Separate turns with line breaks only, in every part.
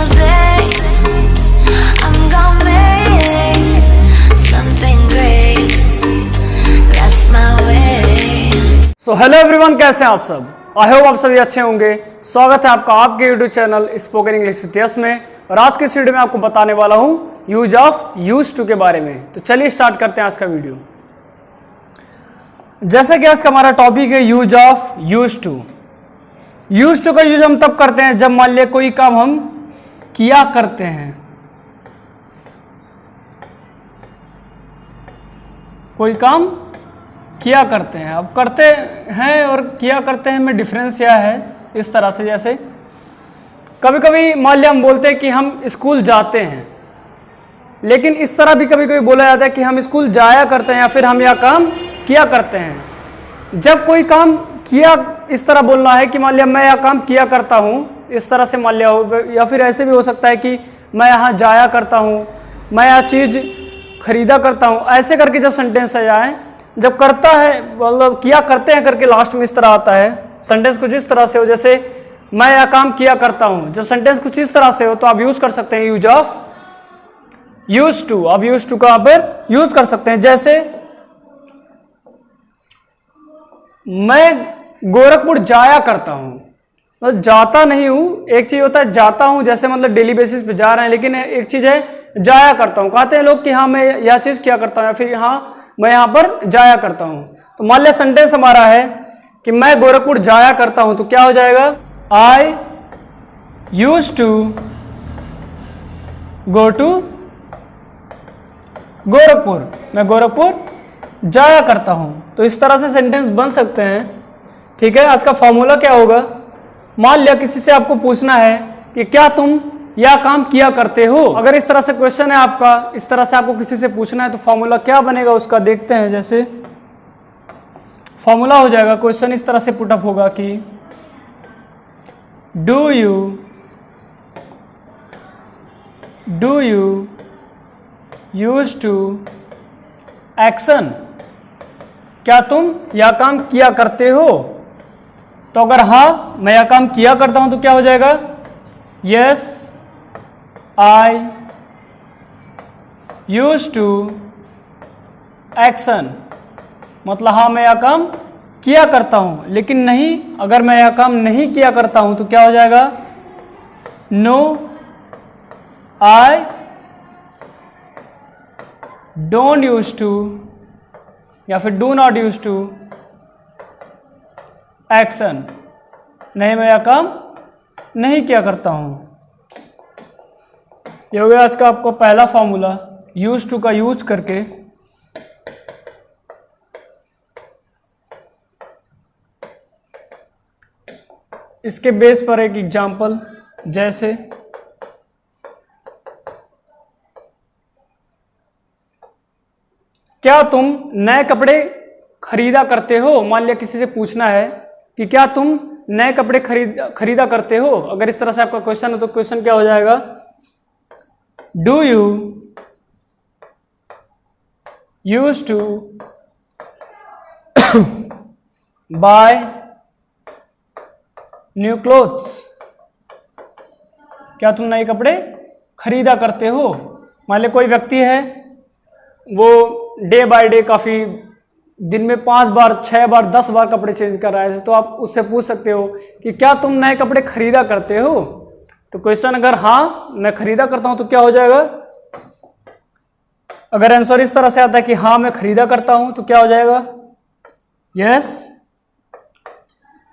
single day. I'm gonna make something great. That's my way.
So hello everyone, कैसे हैं आप सब? I hope आप सभी अच्छे होंगे। स्वागत है आपका आपके YouTube channel spoken English with yes में। और आज के इस वीडियो में आपको बताने वाला हूं यूज ऑफ यूज टू के बारे में। तो चलिए स्टार्ट करते हैं आज का वीडियो। जैसे कि आज का हमारा टॉपिक है use of use to. Use to का यूज हम तब करते हैं जब मान लिया कोई काम हम किया करते हैं, कोई काम किया करते हैं। अब करते हैं और किया करते हैं में डिफरेंस क्या है? इस तरह से, जैसे कभी कभी मान लिया हम बोलते हैं कि हम स्कूल जाते हैं, लेकिन इस तरह भी कभी कभी बोला जाता है कि हम स्कूल जाया करते हैं या फिर हम यह काम किया करते हैं। जब कोई काम किया, इस तरह बोलना है कि मान लिया मैं यह काम किया करता हूँ, इस तरह से मान लिया हो, या फिर ऐसे भी हो सकता है कि मैं यहाँ जाया करता हूँ, मैं यह चीज़ खरीदा करता हूँ। ऐसे करके जब सेंटेंस आ जाए, जब करता है मतलब किया करते हैं करके लास्ट में इस तरह आता है, सेंटेंस कुछ इस तरह से हो, जैसे मैं यह काम किया करता हूँ। जब सेंटेंस कुछ इस तरह से हो तो आप यूज कर सकते हैं यूज ऑफ यूज टू। आप यूज टू का यहाँ पर यूज कर सकते हैं। जैसे मैं गोरखपुर जाया करता हूँ, मतलब जाता नहीं हूँ। एक चीज होता है जाता हूँ, जैसे मतलब डेली बेसिस पे जा रहे हैं, लेकिन एक चीज है जाया करता हूँ। कहते हैं लोग कि हाँ मैं यह चीज किया करता हूँ, या फिर हाँ मैं यहाँ पर जाया करता हूँ। तो मान लिया सेंटेंस हमारा है कि मैं गोरखपुर जाया करता हूँ, तो क्या हो जाएगा? I use to go to Gorakhpur. मैं गोरखपुर जाया करता हूँ। तो इस तरह से सेंटेंस बन सकते हैं। ठीक है, आज का फॉर्मूला क्या होगा? मान लिया किसी से आपको पूछना है कि क्या तुम यह काम किया करते हो। अगर इस तरह से क्वेश्चन है आपका, इस तरह से आपको किसी से पूछना है, तो फॉर्मूला क्या बनेगा उसका देखते हैं। जैसे फॉर्मूला हो जाएगा, क्वेश्चन इस तरह से पुटअप होगा कि do you use to action. क्या तुम यह काम किया करते हो? तो अगर हाँ मैं यह काम किया करता हूं तो क्या हो जाएगा? Yes I use to action, मतलब हाँ मैं यह काम किया करता हूं। लेकिन नहीं, अगर मैं यह काम नहीं किया करता हूं तो क्या हो जाएगा? No I don't use to, या फिर do not use to action. नहीं मैं यह काम नहीं किया करता हूं। ये हो गया आज का आपको पहला फॉर्मूला यूज टू का यूज करके। इसके बेस पर एक एग्जाम्पल, जैसे क्या तुम नए कपड़े खरीदा करते हो? मान लिया किसी से पूछना है कि क्या तुम नए कपड़े खरीदा करते हो। अगर इस तरह से आपका क्वेश्चन है तो क्वेश्चन क्या हो जाएगा? Do you use to buy new clothes. क्या तुम नए कपड़े खरीदा करते हो? मान लिया कोई व्यक्ति है, वो डे बाय डे काफ़ी दिन में 5 बार 6 बार 10 बार कपड़े चेंज कर रहा है, तो आप उससे पूछ सकते हो कि क्या तुम नए कपड़े खरीदा करते हो। तो क्वेश्चन अगर हाँ मैं खरीदा करता हूं तो क्या हो जाएगा? अगर आंसर इस तरह से आता है कि हाँ मैं खरीदा करता हूं तो क्या हो जाएगा? Yes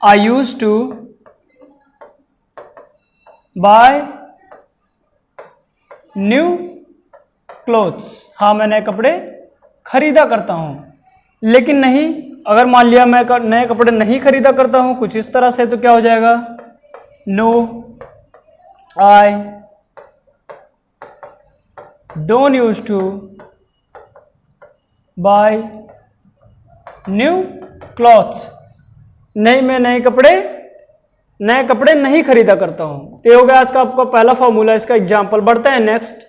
I use to buy new clothes. हाँ मैं नए कपड़े खरीदा करता हूं। लेकिन नहीं, अगर मान लिया मैं नए कपड़े नहीं खरीदा करता हूं कुछ इस तरह से, तो क्या हो जाएगा? No I don't use to buy new clothes. नहीं मैं नए कपड़े नहीं खरीदा करता हूं। ये हो गया आज का आपका पहला फॉर्मूला, इसका एग्जाम्पल। बढ़ते हैं नेक्स्ट।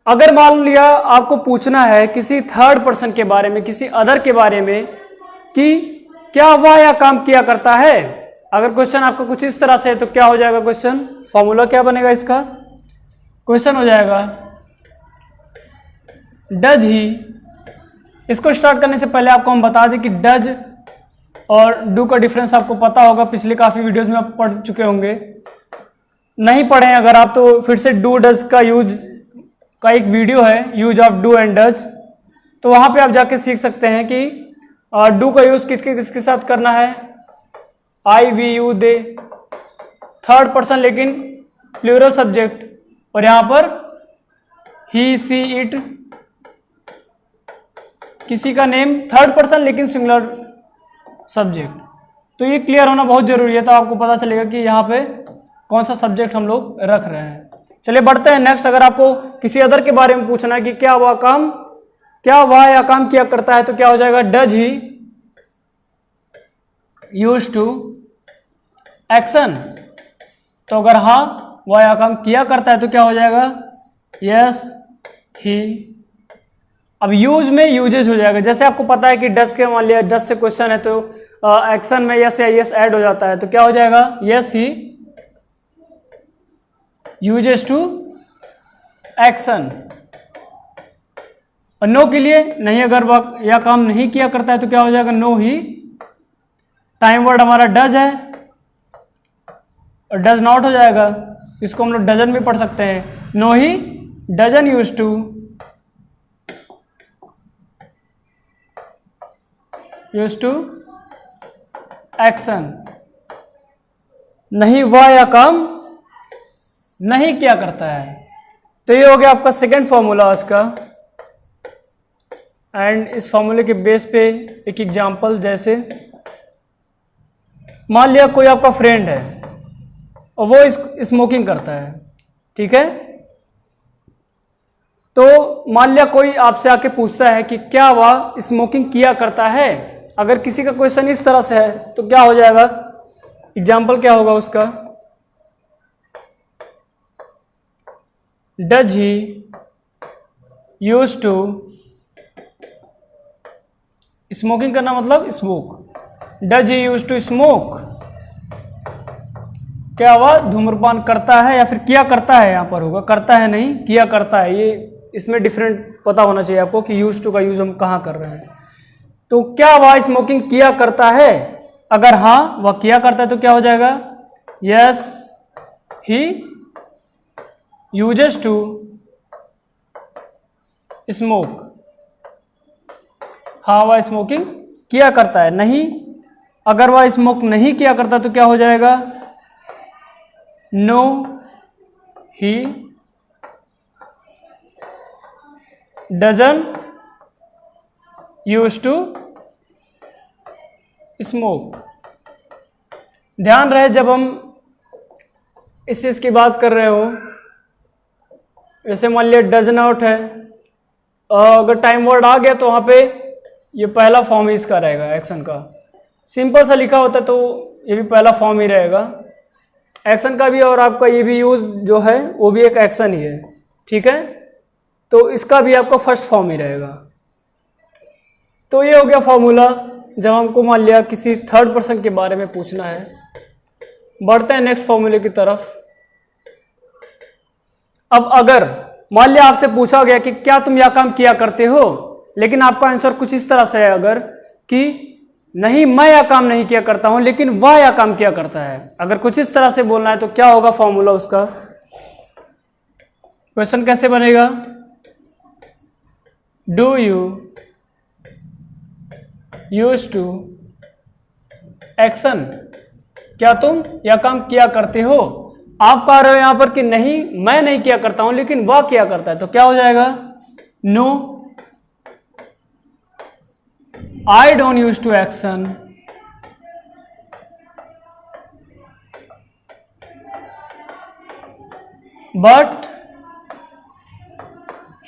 अगर मान लिया आपको पूछना है किसी थर्ड पर्सन के बारे में, किसी अदर के बारे में, कि क्या वह यह काम किया करता है, अगर क्वेश्चन आपका कुछ इस तरह से है तो क्या हो जाएगा क्वेश्चन, फॉर्मूला क्या बनेगा इसका, क्वेश्चन हो जाएगा डज ही। इसको स्टार्ट करने से पहले आपको हम बता दें कि डज और डू का डिफरेंस आपको पता होगा, पिछले काफ़ी वीडियोस में आप पढ़ चुके होंगे। नहीं पढ़े अगर आप तो फिर से डू डज का यूज का एक वीडियो है, use of do and does, तो वहाँ पे आप जाके सीख सकते हैं कि डू का यूज किसके किसके साथ करना है, I we you they, third person लेकिन प्लूरल सब्जेक्ट, और यहाँ पर ही सी इट, किसी का नेम थर्ड पर्सन लेकिन सिंगुलर सब्जेक्ट। तो ये क्लियर होना बहुत जरूरी है, तो आपको पता चलेगा कि यहाँ पे कौन सा सब्जेक्ट हम लोग रख रहे हैं। चलिए बढ़ते हैं नेक्स्ट। अगर आपको किसी अदर के बारे में पूछना है कि क्या वह काम किया करता है, तो क्या हो जाएगा, does he use to action. तो अगर हाँ वह या काम किया करता है तो क्या हो जाएगा, यस ही। अब यूज में यूजेज हो जाएगा, जैसे आपको पता है कि डज के मान लिया डज से क्वेश्चन है तो एक्शन में यस या यस ऐड हो जाता है, तो क्या हो जाएगा, yes he uses to action. और नो के लिए नहीं, अगर वह या काम नहीं किया करता है तो क्या हो जाएगा, नो ही। टाइम वर्ड हमारा डज है और डज नॉट हो जाएगा, इसको हम लोग डजन भी पढ़ सकते हैं, no he doesn't use to action. नहीं वह या काम नहीं किया करता है। तो ये हो गया आपका सेकेंड फॉर्मूला आज का। एंड इस फॉर्मूले के बेस पे एक एग्जांपल, जैसे मान लिया कोई आपका फ्रेंड है और वो स्मोकिंग करता है, ठीक है। तो मान लिया कोई आपसे आके पूछता है कि क्या वह स्मोकिंग किया करता है। अगर किसी का क्वेश्चन इस तरह से है तो क्या हो जाएगा, एग्जाम्पल क्या होगा उसका, does he use to, smoking करना मतलब smoke, does he use to smoke, क्या वह धूम्रपान करता है या फिर किया करता है, यहां पर होगा करता है नहीं किया करता है, ये इसमें डिफरेंट पता होना चाहिए आपको कि यूज टू का यूज हम कहाँ कर रहे हैं। तो क्या वह स्मोकिंग किया करता है, अगर हाँ वह किया करता है तो क्या हो जाएगा, yes he uses to smoke. हाँ वह स्मोकिंग किया करता है। नहीं, अगर वह स्मोक नहीं किया करता तो क्या हो जाएगा, no he doesn't use to smoke. ध्यान रहे जब हम इस चीज की बात कर रहे हो, जैसे मान लिया डज नॉट है, अगर टाइम वर्ड आ गया तो वहां पे ये पहला फॉर्म ही इसका रहेगा एक्शन का। सिंपल सा लिखा होता है तो ये भी पहला फॉर्म ही रहेगा एक्शन का भी, और आपका ये भी यूज जो है वो भी एक एक्शन ही है, ठीक है। तो इसका भी आपका फर्स्ट फॉर्म ही रहेगा। तो ये हो गया फॉर्मूला जब हमको मान लिया किसी थर्ड पर्सन के बारे में पूछना है। बढ़ते हैं नेक्स्ट फॉर्मूले की तरफ। अब अगर मान लिया आपसे पूछा गया कि क्या तुम यह काम किया करते हो, लेकिन आपका आंसर कुछ इस तरह से है अगर कि नहीं मैं यह काम नहीं किया करता हूं लेकिन वह यह काम किया करता है, अगर कुछ इस तरह से बोलना है तो क्या होगा फॉर्मूला उसका, क्वेश्चन कैसे बनेगा, do you use to action, क्या तुम यह काम किया करते हो। आप कह रहे हो यहां पर कि नहीं मैं नहीं किया करता हूं लेकिन वह किया करता है, तो क्या हो जाएगा, no I don't use to action, but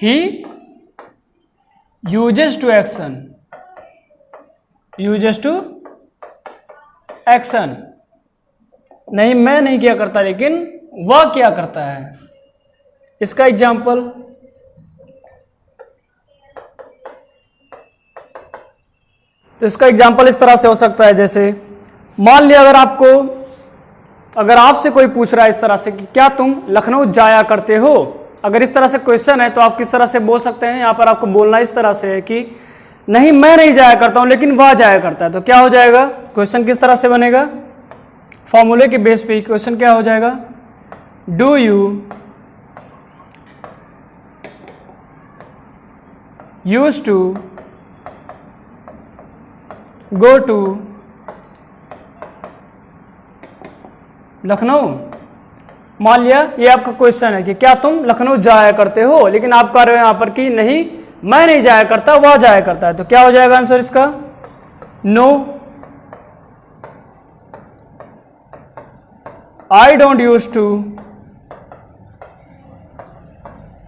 he uses to action, uses to action. नहीं मैं नहीं किया करता लेकिन वह क्या करता है। इसका एग्जाम्पल, तो इसका एग्जाम्पल इस तरह से हो सकता है, जैसे मान लिया अगर आपसे कोई पूछ रहा है इस तरह से कि क्या तुम लखनऊ जाया करते हो, अगर इस तरह से क्वेश्चन है तो आप किस तरह से बोल सकते हैं। यहाँ पर आपको बोलना इस तरह से है कि नहीं मैं नहीं जाया करता हूं लेकिन वह जाया करता है। तो क्या हो जाएगा, क्वेश्चन किस तरह से बनेगा, फॉर्मूले के बेस पे क्वेश्चन क्या हो जाएगा, do you use to go to Lucknow. मान लिया ये आपका क्वेश्चन है कि क्या तुम लखनऊ जाया करते हो, लेकिन आप कह रहे हो यहां पर कि नहीं मैं नहीं जाया करता वह जाया करता है। तो क्या हो जाएगा आंसर इसका, no I don't use to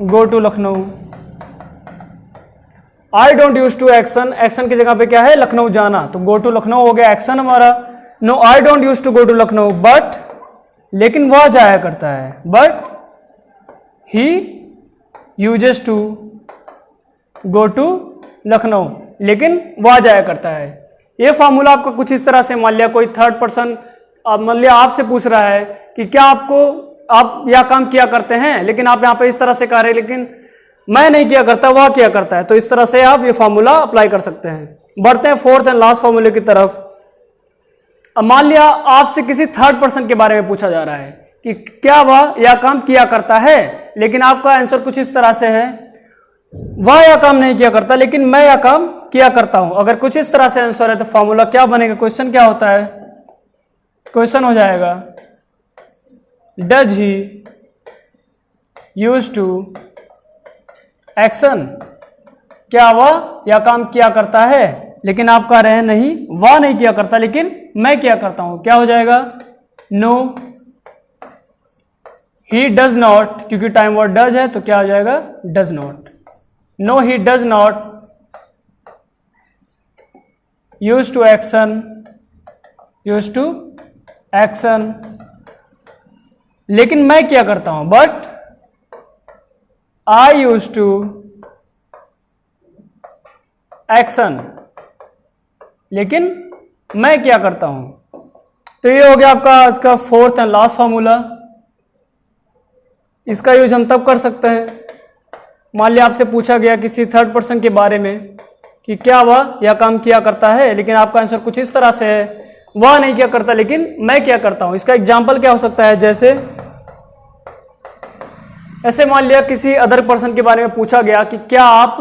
go to Lucknow. I don't use to action, action की जगह पे क्या है लखनऊ जाना, तो गो टू लखनऊ हो गया एक्शन हमारा। No I don't use to go to Lucknow but, लेकिन वह जाया करता है, but he uses to go to Lucknow, लेकिन वह जाया करता है। ये फॉर्मूला आपका कुछ इस तरह से, मान लिया कोई थर्ड पर्सन मान लिया आपसे पूछ रहा है कि क्या आप यह काम किया करते हैं, लेकिन आप यहाँ पे इस तरह से कह रहे हैं लेकिन मैं नहीं किया करता वह किया करता है। तो इस तरह से आप ये फॉर्मूला अप्लाई कर सकते हैं। बढ़ते हैं फोर्थ एंड लास्ट फॉर्मूले की तरफ। अब मान लिया आपसे किसी थर्ड पर्सन के बारे में पूछा जा रहा है कि क्या वह यह काम किया करता है, लेकिन आपका आंसर कुछ इस तरह से है वह यह काम नहीं किया करता लेकिन मैं यह काम किया करता हूं। अगर कुछ इस तरह से आंसर है तो फॉर्मूला क्या बनेगा, क्वेश्चन क्या होता है, क्वेश्चन हो जाएगा does he use to action, क्या वह यह काम किया करता है, लेकिन आप कह रहे हैं नहीं वह नहीं किया करता लेकिन मैं क्या करता हूं। क्या हो जाएगा, नो ही डज नॉट, क्योंकि टाइम वर्ड डज है तो क्या हो जाएगा does not. No he does not use to action, use to action, लेकिन मैं क्या करता हूं, but I use to action, लेकिन मैं क्या करता हूं। तो ये हो गया आपका आज का फोर्थ एंड लास्ट फॉर्मूला। इसका यूज हम तब कर सकते हैं, मान लिया आपसे पूछा गया किसी थर्ड पर्सन के बारे में कि क्या वह यह काम किया करता है, लेकिन आपका आंसर कुछ इस तरह से है वह नहीं किया करता लेकिन मैं क्या करता हूं। इसका एग्जाम्पल क्या हो सकता है, जैसे ऐसे मान लिया किसी अदर पर्सन के बारे में पूछा गया कि क्या आप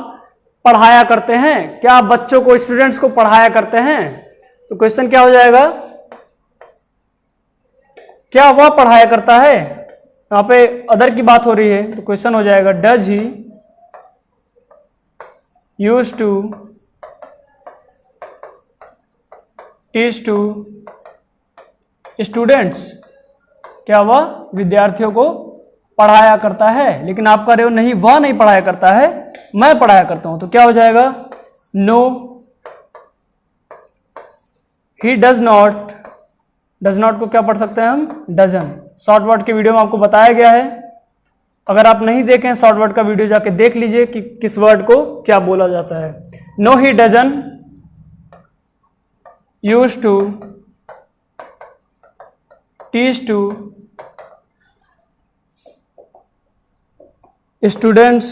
पढ़ाया करते हैं, क्या आप बच्चों को स्टूडेंट्स को पढ़ाया करते हैं। तो क्वेश्चन क्या हो जाएगा, क्या वह पढ़ाया करता है, यहां पे अदर की बात हो रही है तो क्वेश्चन हो जाएगा does he use to teach to students, क्या वह विद्यार्थियों को पढ़ाया करता है, लेकिन आप कह रहे हो नहीं वह नहीं पढ़ाया करता है मैं पढ़ाया करता हूं। तो क्या हो जाएगा, no he does not, does not को क्या पढ़ सकते हैं हम डजन। शॉर्ट वर्ड के वीडियो में आपको बताया गया है, अगर आप नहीं देखें शॉर्ट वर्ड का वीडियो जाके देख लीजिए कि किस वर्ड को क्या बोला जाता है। No he doesn't use to teach to students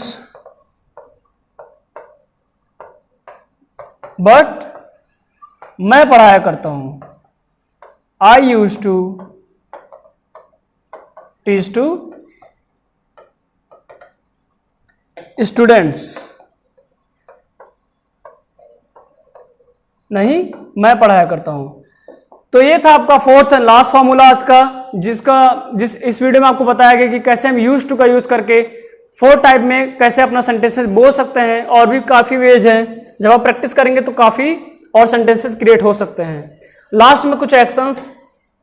but मैं पढ़ाया करता हूं, I use to teach to students, नहीं मैं पढ़ाया करता हूं। तो ये था आपका फोर्थ एंड लास्ट फॉर्मूला आज का, इस वीडियो में आपको बताया गया कि कैसे हम यूज टू का यूज करके फोर टाइप में कैसे अपना सेंटेंसेस बोल सकते हैं, और भी काफी वेज हैं, जब आप प्रैक्टिस करेंगे तो काफी और सेंटेंसेस क्रिएट हो सकते हैं। लास्ट में कुछ एक्शंस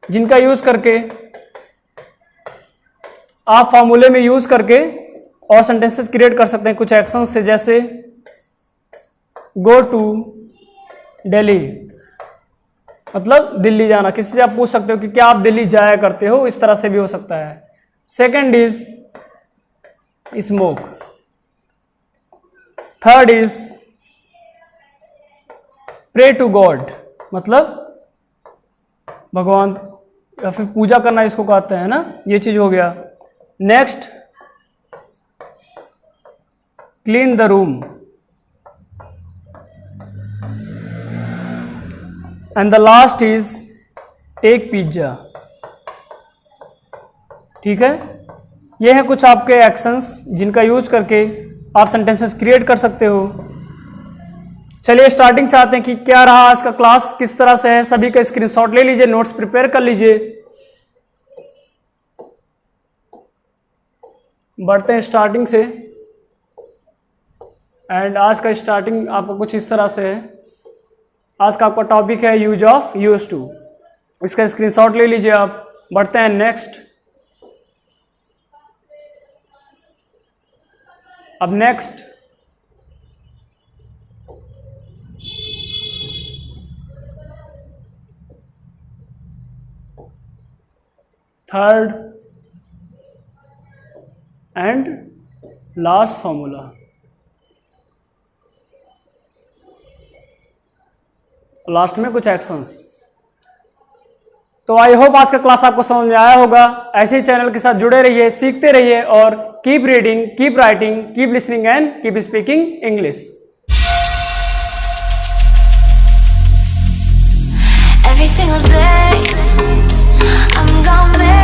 जिनका यूज करके आप फॉर्मूले में यूज करके और सेंटेंसेस क्रिएट कर सकते हैं कुछ एक्शंस से, जैसे गो टू दिल्ली, मतलब दिल्ली जाना। किसी से आप पूछ सकते हो कि क्या आप दिल्ली जाया करते हो, इस तरह से भी हो सकता है। Second is smoke, third is pray to God, मतलब भगवान या फिर पूजा करना इसको कहते हैं ना, ये चीज हो गया। Next, clean the room, and the last is take pizza. ठीक है, ये है कुछ आपके एक्शंस जिनका यूज करके आप सेंटेंसेस क्रिएट कर सकते हो। चलिए स्टार्टिंग से आते हैं कि क्या रहा आज का क्लास, किस तरह से है। सभी का स्क्रीनशॉट ले लीजिए, नोट्स प्रिपेयर कर लीजिए। बढ़ते हैं स्टार्टिंग से, एंड आज का स्टार्टिंग आपको कुछ इस तरह से है। आज का आपका टॉपिक है यूज ऑफ यूज टू, इसका स्क्रीनशॉट ले लीजिए आप। बढ़ते हैं नेक्स्ट। अब next, third and last formula. Last में कुछ एक्शंस। तो आई होप आज का क्लास आपको समझ में आया होगा। ऐसे ही चैनल के साथ जुड़े रहिए, सीखते रहिए और keep reading, keep writing, keep listening and keep speaking English.
Every single day, I'm gonna make